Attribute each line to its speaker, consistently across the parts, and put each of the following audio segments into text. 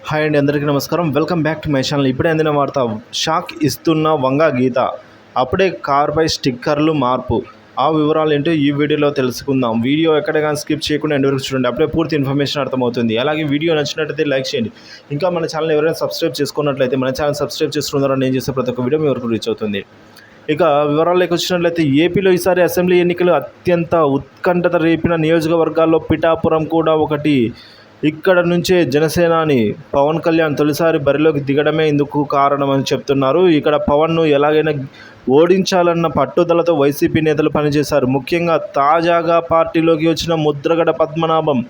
Speaker 1: Hi అండి, అందరికీ నమస్కారం. Welcome back to my channel. ఇప్పుడే అందిన వార్త, షాక్ ఇస్తున్న వంగ గీత. అప్పుడే కార్పై స్టిక్కర్లు మార్పు. ఆ వివరాలు ఏంటో ఈ వీడియోలో తెలుసుకుందాం. వీడియో ఎక్కడ కానీ స్కిప్ చేయకుండా ఎండ్ వరకు చూడండి. అప్పుడే పూర్తి ఇన్ఫర్మేషన్ అర్థమవుతుంది. అలాగే వీడియో నచ్చినట్లయితే లైక్ చేయండి. ఇంకా మన ఛానల్ ఎవరైనా సబ్స్క్రైబ్ చేసుకున్నట్లయితే మన ఛానల్ సబ్స్క్రైబ్ చేసుకున్నారని నేను చేసే ప్రతి ఒక్క వీడియో మీ వరకు రీచ్ అవుతుంది. ఇక వివరాల్లోకి వచ్చినట్లయితే, ఏపీలో ఈసారి అసెంబ్లీ ఎన్నికలు అత్యంత ఉత్కంఠత రేపిన నియోజకవర్గాల్లో పిఠాపురం కూడా ఒకటి. ఇక్కడ నుంచే జనసేనాని పవన్ కళ్యాణ్ తొలిసారి బరిలోకి దిగడమే ఇందుకు కారణమని చెప్తున్నారు. ఇక్కడ పవన్ను ఎలాగైనా ఓడించాలన్న పట్టుదలతో వైసీపీ నేతలు పనిచేశారు. ముఖ్యంగా తాజాగా పార్టీలోకి వచ్చిన ముద్రగడ పద్మనాభం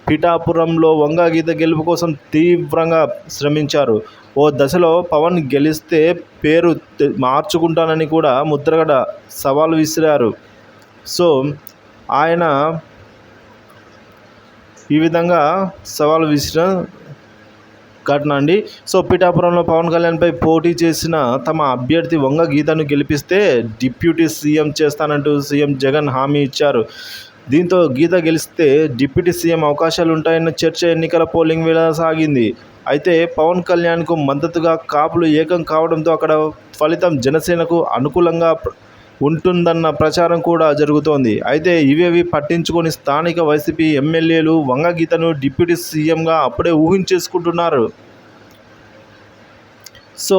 Speaker 1: పిఠాపురంలో వంగ గీత గెలుపు కోసం తీవ్రంగా శ్రమించారు. ఓ దశలో పవన్ గెలిస్తే పేరు మార్చుకుంటానని కూడా ముద్రగడ సవాల్ విసిరారు. సో ఆయన ఈ విధంగా సవాల్ విసిరిన ఘటన అండి. సో పిఠాపురంలో పవన్ కళ్యాణ్పై పోటీ చేసిన తమ అభ్యర్థి వంగ గీతను గెలిపిస్తే డిప్యూటీ సీఎం చేస్తానంటూ సీఎం జగన్ హామీ ఇచ్చారు. దీంతో గీత గెలిస్తే డిప్యూటీ సీఎం అవకాశాలు ఉంటాయన్న చర్చ ఎన్నికల పోలింగ్ వేళ సాగింది. అయితే పవన్ కళ్యాణ్కు మద్దతుగా కాపులు ఏకం కావడంతో అక్కడ ఫలితం జనసేనకు అనుకూలంగా ఉంటుందన్న ప్రచారం కూడా జరుగుతోంది. అయితే ఇవేవి పట్టించుకొని స్థానిక వైసీపీ ఎమ్మెల్యేలు వంగ గీతను డిప్యూటీ సీఎంగా అప్పుడే ఊహించేసుకుంటున్నారు. సో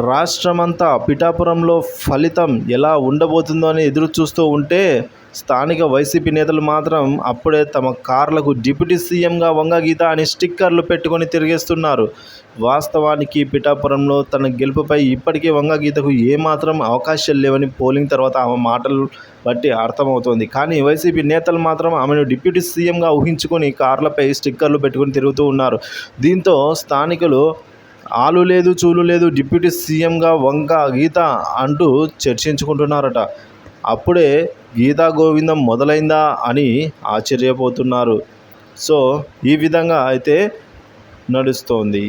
Speaker 1: రాష్ట్రమంతా పిఠాపురంలో ఫలితం ఎలా ఉండబోతుందో అని ఎదురు చూస్తూ ఉంటే, స్థానిక వైసీపీ నేతలు మాత్రం అప్పుడే తమ కార్లకు డిప్యూటీ సీఎంగా వంగ గీత అని స్టిక్కర్లు పెట్టుకొని తిరిగేస్తున్నారు. వాస్తవానికి పిఠాపురంలో తన గెలుపుపై ఇప్పటికే వంగ గీతకు ఏమాత్రం అవకాశాలు లేవని పోలింగ్ తర్వాత ఆమె మాటలు బట్టి అర్థమవుతోంది. కానీ వైసీపీ నేతలు మాత్రం ఆమెను డిప్యూటీ సీఎంగా ఊహించుకొని కార్లపై స్టిక్కర్లు పెట్టుకొని తిరుగుతూ ఉన్నారు. దీంతో స్థానికులు ఆలు లేదు చూలు లేదు, డిప్యూటీ సీఎంగా వంగ గీత అంటూ చర్చించుకుంటున్నారట. అప్పుడే గీతా గోవిందం మొదలైందా అని ఆశ్చర్యపోతున్నారు. సో ఈ విధంగా అయితే నడుస్తోంది.